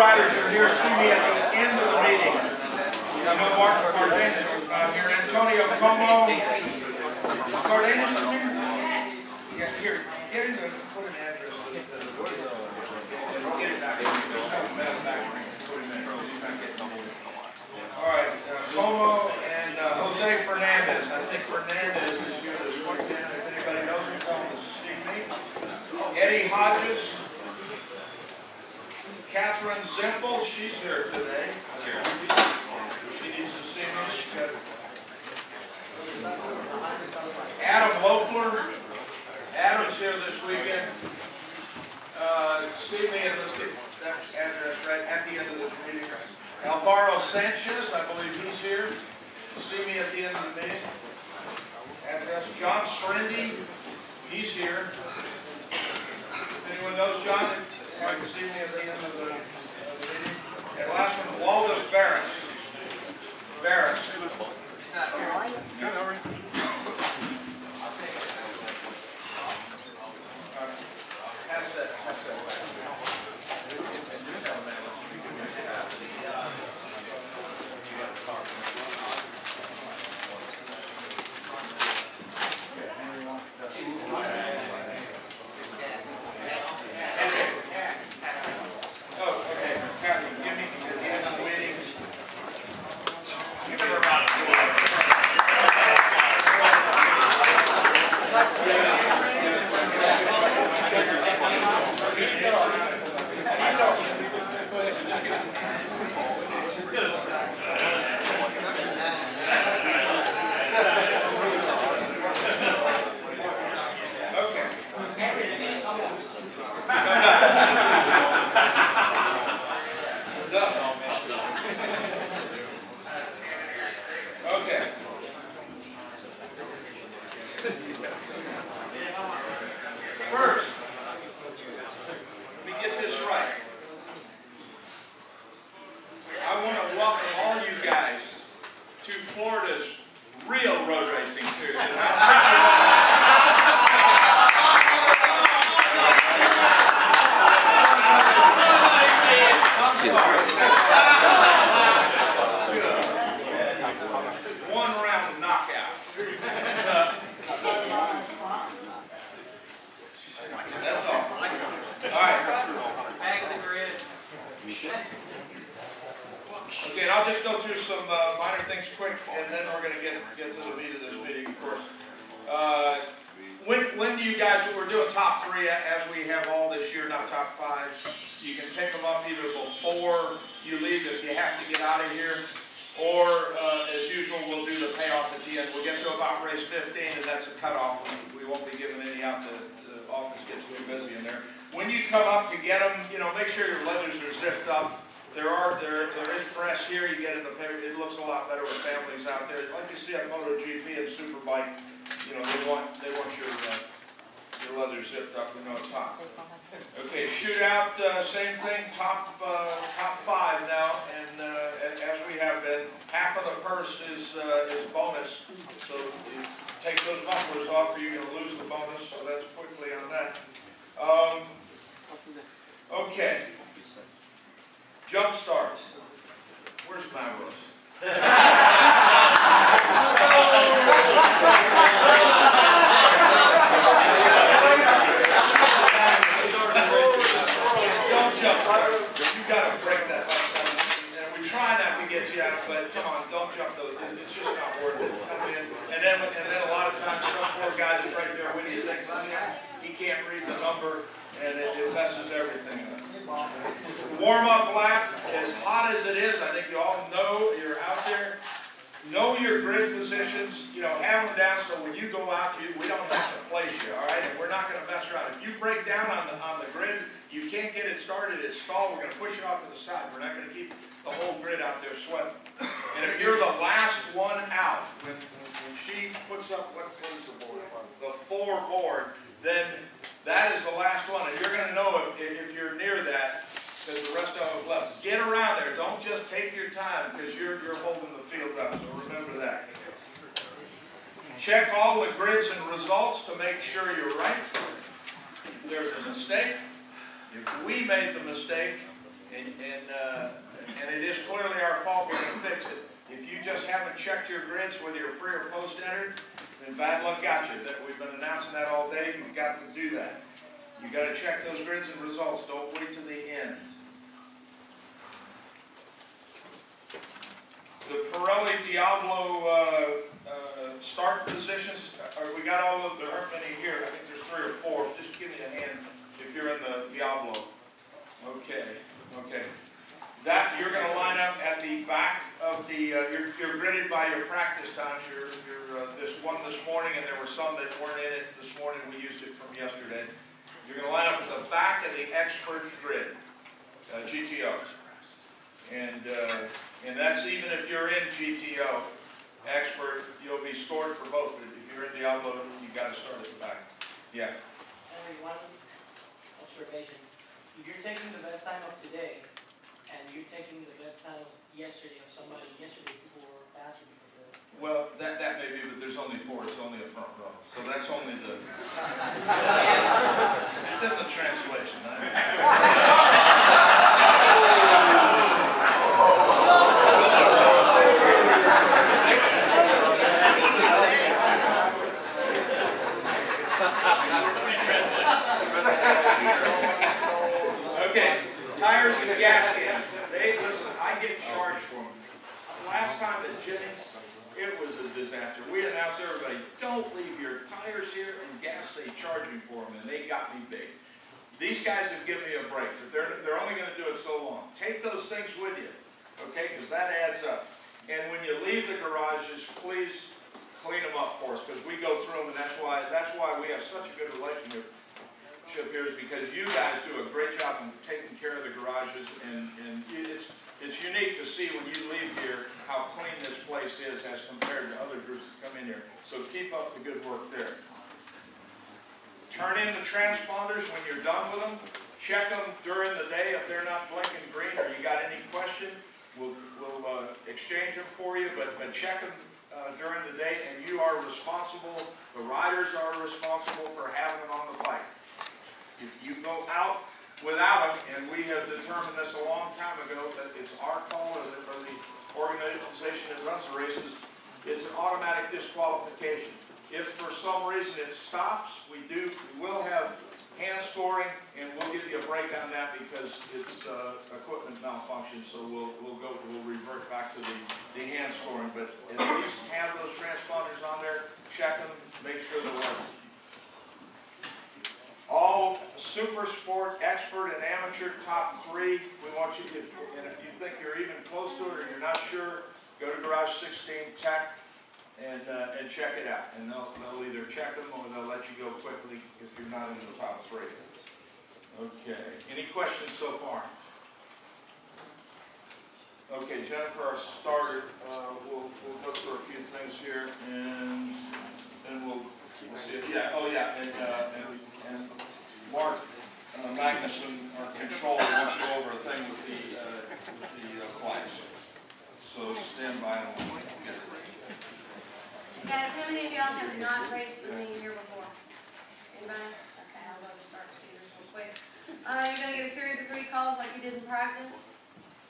riders are here, see me at the end of the meeting. I know Martin Cardenas is not here. Antonio Como. Cardenas is here? Yeah, here. Get him to put an address. Get it back. All right, Como and Jose Fernandez. I think Fernandez is here this weekend. If anybody knows him, tell him to see me. Eddie Hodges. Catherine Zimple, she's here today. She needs to see me. She's got Adam Loeffler. Adam's here this weekend. See me, and let's get that address right at the end of this meeting. Alvaro Sanchez, I believe he's here. See me at the end of the meeting. Address. John Srindy, he's here. If anyone knows John, you can see me at the end of the meeting. And last one, Waldus Barris. Barris. Pass that. First, let me get this right. I want to welcome all you guys to Florida's real road racing series. I'm sorry. One round knockout. That's all. All right. Back of the grid. Okay, and I'll just go through some minor things quick, and then we're going to get to the meat of this meeting, of course. When do you guys, we're doing top 3 as we have all this year, not top 5. You can pick them up either before you leave if you have to get out of here, or as usual, we'll do the payoff at the end. We'll get to about race 15, and that's a cutoff. We won't be giving any out. The office gets too busy in there. When you come up to get them, make sure your leathers are zipped up. There is press here. You get in the paper. It looks a lot better with families out there. Like you see on MotoGP and Superbike, they want your leathers zipped up. It's hot. Okay, shootout, same thing. Top 5 now, and as we have been, half of the purse is bonus. So you take those mufflers off, or you're going to lose the bonus. So that's quickly on that. Okay. Jump starts. Where's Mavros? Don't jump start. You got to break that. And we try not to get you out, but come on, don't jump those. It's just not worth it. And then a lot of times, some poor guy that's right there with you thinks he can't read the number, and it messes everything up. Warm-up lap, as hot as it is, I think you all know you're out there. Know your grid positions, have them down so when you go out, we don't have to place you, all right? And we're not going to mess around. If you break down on the grid, you can't get it started, it's stalled, we're going to push you off to the side. We're not going to keep the whole grid out there sweating. And if you're the last one out, when she puts up, what is the board? The 4 board, then that is the last one. And you're going to know if you're near that, because the rest of us left. Get around there. Don't just take your time, because you're holding the field up. So remember that. Check all the grids and results to make sure you're right. If there's a mistake, if we made the mistake, And it is clearly our fault. We're going to fix it. If you just haven't checked your grids, whether you're pre or post entered, then bad luck got you. We've been announcing that all day. You've got to do that. You got to check those grids and results. Don't wait till the end. The Pirelli Diablo start positions. We got all of, there aren't many here. I think there's 3 or 4. Just give me a hand if you're in the Diablo. Okay. Okay. That you're going to line up at the back of the. You're gridded by your practice times. This one this morning, and there were some that weren't in it this morning. We used it from yesterday. You're going to line up at the back of the expert grid, GTOs, and that's even if you're in GTO expert, you'll be scored for both. But if you're in Diablo, you got to start at the back. Yeah. Only one observation. If you're taking the best time of today, and you're taking the best time of yesterday, of somebody yesterday before faster before. Well, that may be, but there's only 4. It's only a front row, so that's only the. It's in the translation. Okay, tires and gas cans. Listen, I get charged for them. Last time at Jennings, it was a disaster. We announced to everybody, don't leave your tires here and gas, they charge me for them, and they got me big. These guys have given me a break, but they're only going to do it so long. Take those things with you, okay, because that adds up. And when you leave the garages, please clean them up for us, because we go through them, and that's why we have such a good relationship here, is because you guys do a great job in taking care of the garages, and it's unique to see when you leave here how clean this place is as compared to other groups that come in here. So keep up the good work there. Turn in the transponders when you're done with them. Check them during the day if they're not blinking green or you got any question. We'll exchange them for you, but check them during the day, and you are responsible, the riders are responsible for having them on the bike. If you go out without them, and we have determined this a long time ago that it's our call or the organization that runs the races, it's an automatic disqualification. If for some reason it stops, we will have hand scoring, and we'll give you a break on that because it's equipment malfunction. So we'll revert back to the hand scoring. But at least have those transponders on there, check them, make sure they're working. All super sport, expert, and amateur top 3. We want you, if you think you're even close to it or you're not sure, go to Garage 16 Tech and check it out. And they'll either check them or they'll let you go quickly if you're not in the top 3. Okay. Any questions so far? Okay, Jennifer, our starter. We'll go through a few things here, and then we'll see it. Yeah. Oh, yeah. And Mark Magnuson, our controller, wants to go over a thing with the flags. So stand by and we'll get it ready. Guys, how many of y'all have not raced with me here before? Anybody? Okay, I'll go to start procedures real quick. You're going to get a series of 3 calls like you did in practice.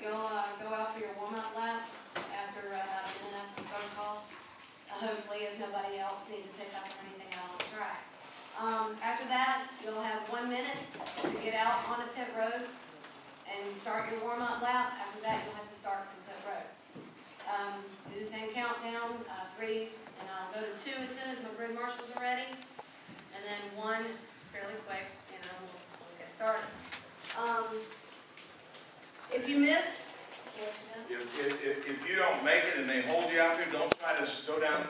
You'll go out for your warm-up lap after about a minute after the phone call. Hopefully, if nobody else needs a pickup or anything out on the track. After that, you'll have 1 minute to get out on a pit road and start your warm-up lap. After that, you'll have to start from pit road. Do the same countdown, 3, and I'll go to 2 as soon as my grid marshals are ready. And then 1 is fairly quick, and we'll get started. If you miss, if you don't make it and they hold you out there, don't try to go down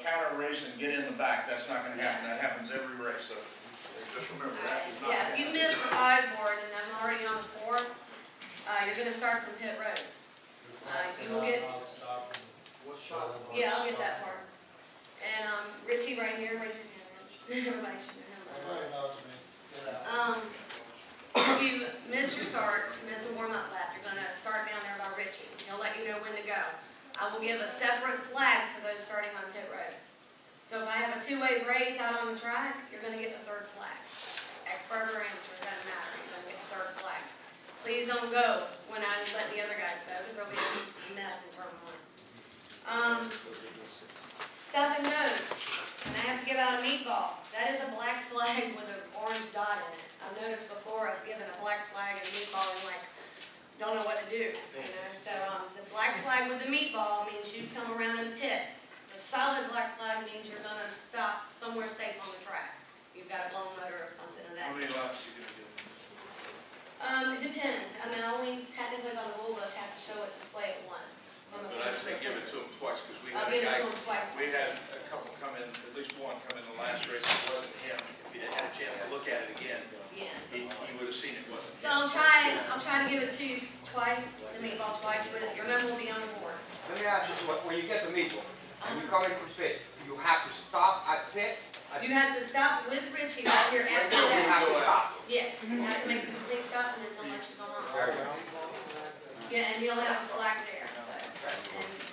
counter race and get in the back. That's not going to happen. That happens every race. So just remember that. Yeah, if you miss the 5 board and I'm already on the 4, you're going to start from pit road. You will get. Yeah, I'll get that part. And Richie right here, raise your hand. Everybody should know. If you miss your start, miss the warm-up lap, you're going to start down there by Richie. He'll let you know when to go. I will give a separate flag for those starting on pit road. So if I have a 2-way race out on the track, you're going to get the 3rd flag. Expert or amateur, it doesn't matter. You're going to get the 3rd flag. Please don't go when I let the other guys go, because there'll be a mess in turn one. Stuff and notes, and I have to give out a meatball. That is a black flag with an orange dot in it. I've noticed before I've given a black flag and a meatball and like, don't know what to do, you know? So the black flag with the meatball means you come around and pit. The solid black flag means you're gonna stop somewhere safe on the track. You've got a blown motor or something of that. How many laps are you gonna do? It depends. I mean, I only technically by the rule book have to show it, display it once. But I'd say give it to him twice, because we I'll had a give it guy, to him twice. we had a couple come in, at least one come in the last race, it wasn't him. If he had a chance to look at it again, Yeah. he would have seen it wasn't So him. I'll try to give it to you twice, the meatball twice, but your number will be on the board. Let me ask you, when you get the meatball and you come in for pit, you have to stop at pit? You have to stop with Richie right here after You that. have to stop. Yes, you have to make a complete stop and then he'll let you go on. Yeah, and he'll have a flag there, so. And you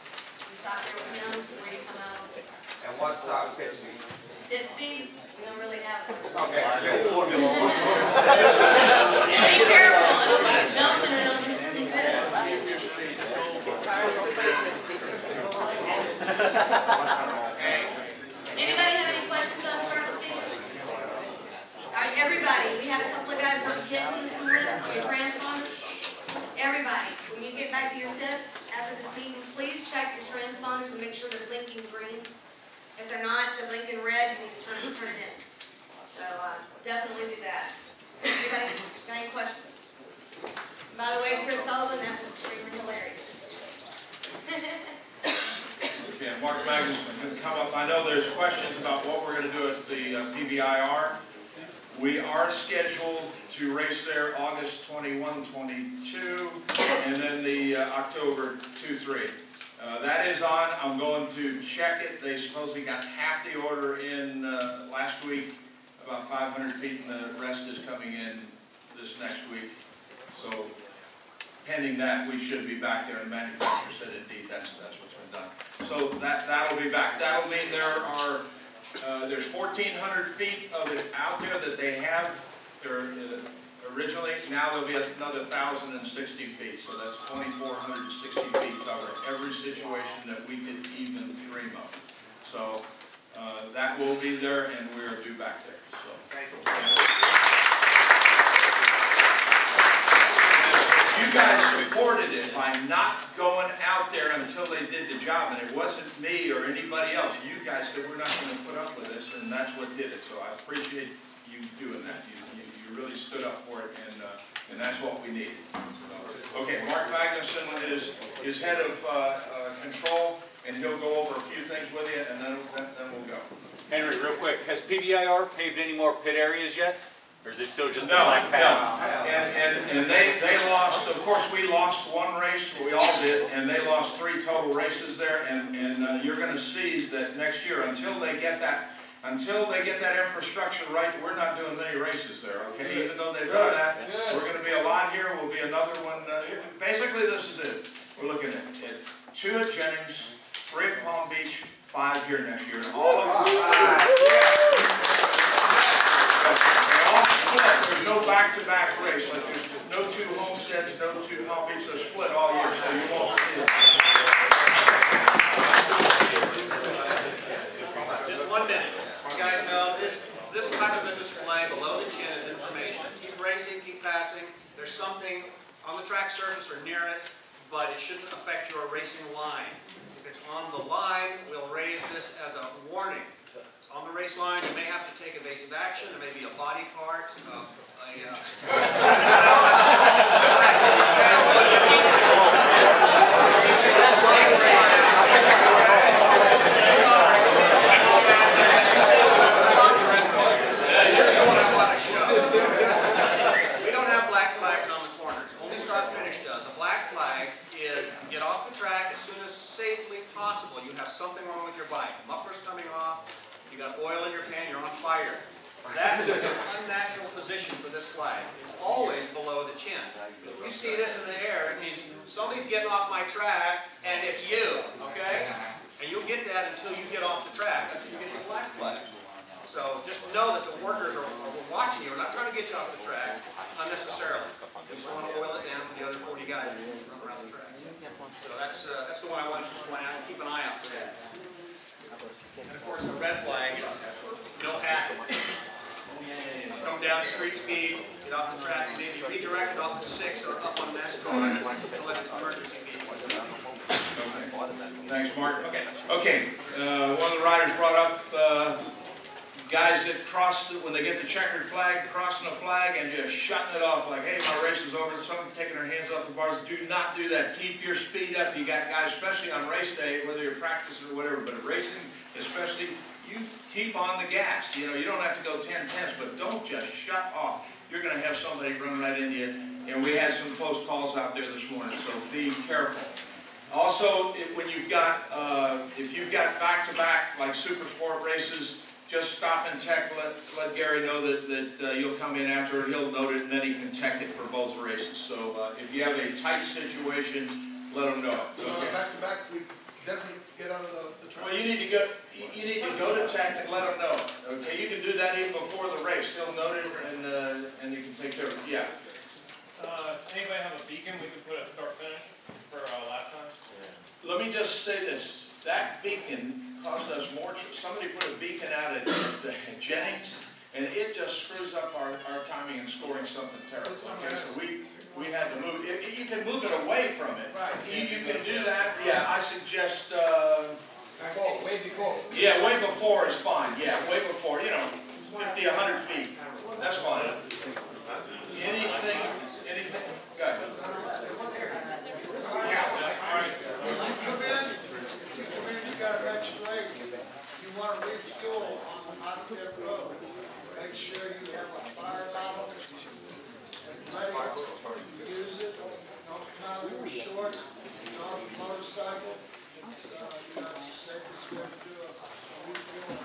stop there with him, where you come out. And what's pit speed? Pit speed, we don't really have one. Okay. Be careful, nobody's jumping and it'll hit the pit. Anybody have any questions on start procedures? Everybody, we had a couple of guys not hitting this morning, your transponders. Everybody, when you get back to your pits after this meeting, please check your transponders and make sure they're blinking green. If they're not, they're blinking red, you need to turn it in. So definitely do that. Anybody got any questions? By the way, Chris Sullivan, that was extremely hilarious. Okay, Mark Magnuson can come up. I know there's questions about what we're going to do at the PBIR. We are scheduled to race there August 21, 22, and then the October 2, 3. That is on. I'm going to check it. They supposedly got half the order in last week, about 500 feet, and the rest is coming in this next week. So pending that, we should be back there, and the manufacturer said indeed that's what's been done. So that'll be back. That'll mean there's 1,400 feet of it out there that they have there originally. Now there'll be another 1,060 feet, so that's 2,460 feet covering every situation that we could even dream of. So that will be there, and we are due back there. So Thank you. You guys supported it by not going out there until they did the job, and it wasn't me or anybody else. You guys said we're not going to put up with this, and that's what did it. So I appreciate you doing that. You really stood up for it, and that's what we needed. So, okay, Mark Magnuson is head of control, and he'll go over a few things with you, and then we'll go. Henry, real quick, has PBIR paved any more pit areas yet? Or is it still just No, the black path? no. And they lost, of course, we lost one race, we all did, and they lost 3 total races there, and you're going to see that next year, until they get that infrastructure right, we're not doing many races there, okay? Even though they've done that, we're going to be a lot here, we'll be another one. Basically, this is it. We're looking at 2 at Jennings, 3 at Palm Beach, 5 here next year. All of them. There's no back-to-back race. Like there's no 2 Homesteads, no 2 Palm Beach. They're split all year, so you won't see it. Just 1 minute. You guys know this kind of a display below the chin is information. Keep racing, keep passing. There's something on the track surface or near it, but it shouldn't affect your racing line. If it's on the line, we'll raise this as a warning. On the race line, you may have to take evasive action. There may be a body part, We don't have black flags on the corners. Only start-finish does. A black flag is get off the track as soon as safely possible. You have something wrong with your bike. Muffler's coming off. You got oil in your pan, you're on fire. That is an unnatural position for this flag. It's always below the chin. If you see this in the air, it means somebody's getting off my track, and it's you, okay? And you'll get that until you get off the track, until you get your black flag. So just know that the workers are watching you. We're not trying to get you off the track unnecessarily. We just want to oil it down for the other 40 guys. So that's the one I wanted to point out. Keep an eye out for that. And of course, the red flag is no hassle. Come down the street speed, get off the track, and then you redirect it off the 6 or up on NASCAR. Don't let it emergency be. Thanks, Mark. Okay, one of the riders brought up guys that cross, when they get the checkered flag, crossing the flag and just shutting it off like, hey, my race is over. Someone taking their hands off the bars. Do not do that. Keep your speed up. You got guys, especially on race day, whether you're practicing or whatever, but racing especially, you keep on the gas. You know, you don't have to go 10-10s, but don't just shut off. You're going to have somebody run right into you. And we had some close calls out there this morning, so be careful. Also, when you've got, if you've got back-to-back, like super sport races, just stop and tech, let Gary know that you'll come in after it, he'll note it, and then he can tech it for both races. So if you have a tight situation, let him know. Okay. Back-to-back, we definitely get out of the track. Well, you need to go to tech and let him know. Okay, you can do that even before the race. He'll note it, and you can take care of it. Yeah. Anybody have a beacon we could put a start finish for lap time? Let me just say this. That beacon cost us more. Somebody put a beacon out at Jennings, and it just screws up our timing and scoring something terrible. Okay, so we had to move. You can move it away from it. You can do that. Yeah, I suggest. Way before. Yeah, way before is fine. Yeah, way before. You know, 50, 100 feet. That's fine. Anything. Go ahead. You got an extra race, you want to refuel on that road, make sure you have a fire bottle and ready to use it. Don't come out of your shorts, on a motorcycle. It's the safest way to do a refuel.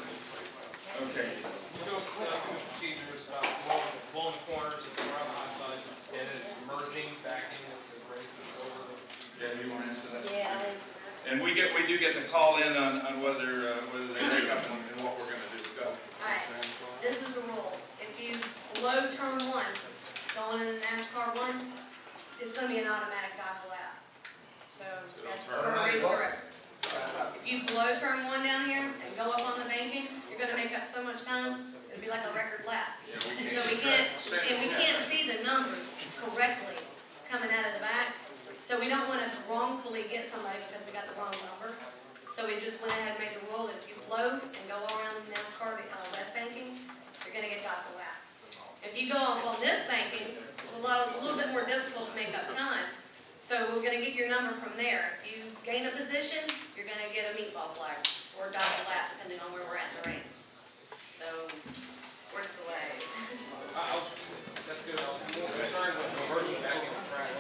Okay. You know, the procedures about blowing corners at the right side, and it's merging back in with the race over the. Yeah, you want to answer that? Yeah. And we do get the call in on whether they make up and what we're going to do. Go. Alright, this is the rule. If you blow turn 1, going in NASCAR 1, it's going to be an automatic dock lap. So that's per race director. If you blow turn 1 down here and go up on the banking, you're going to make up so much time, it'll be like a record lap. So we can't see the numbers correctly coming out of the back. So we don't want to wrongfully get somebody because we got the wrong number. So we just went ahead and made the rule that if you blow and go around NASCAR, the west banking, you're going to get docked a lap. If you go off on this banking, it's a little bit more difficult to make up time. So we're going to get your number from there. If you gain a position, you're going to get a meatball flag or dock a lap, depending on where we're at in the race. So works the way. That's good. I'm more concerned with converting back in the track.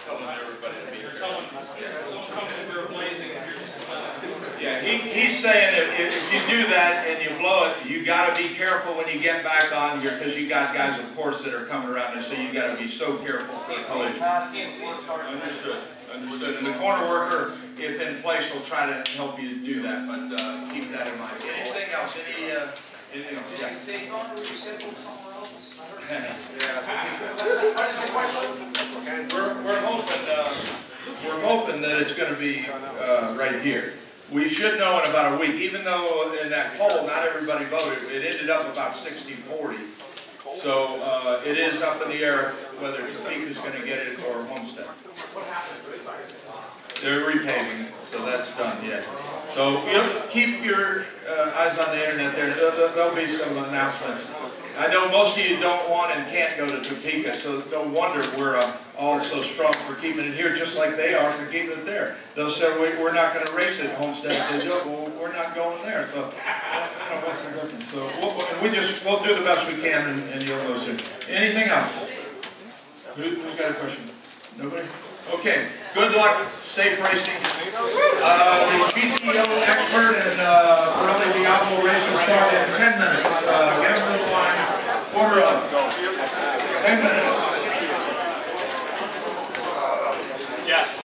Telling everybody to be here. Someone comes in here blazing and you're just. Yeah, he's saying if you do that and you blow it, you got to be careful when you get back on here because you got guys, of course, that are coming around there, so you got to be so careful for a collision. Understood. Understood. And the corner worker, if in place, will try to help you do that, but keep that in mind. Anything else? Anything else? Yeah. We're hoping that it's going to be right here. We should know in about a week, even though in that poll not everybody voted, it ended up about 60-40. So it is up in the air whether Topeka's going to get it or Homestead. They're repaving it, so that's done yet. So keep your eyes on the internet there. There'll be some announcements. I know most of you don't want and can't go to Topeka, so no wonder we're all so strong for keeping it here, just like they are for keeping it there. They'll say we're not going to race it at Homestead. They do it, well, we're not going there. So what's the difference? So we'll do the best we can, and you'll know soon. Anything else? Who's got a question? Nobody? Okay. Good luck. Safe racing. The GTO expert and Pirelli Diablo race will start in 10 minutes. Get us to the line. Order up. 10 minutes.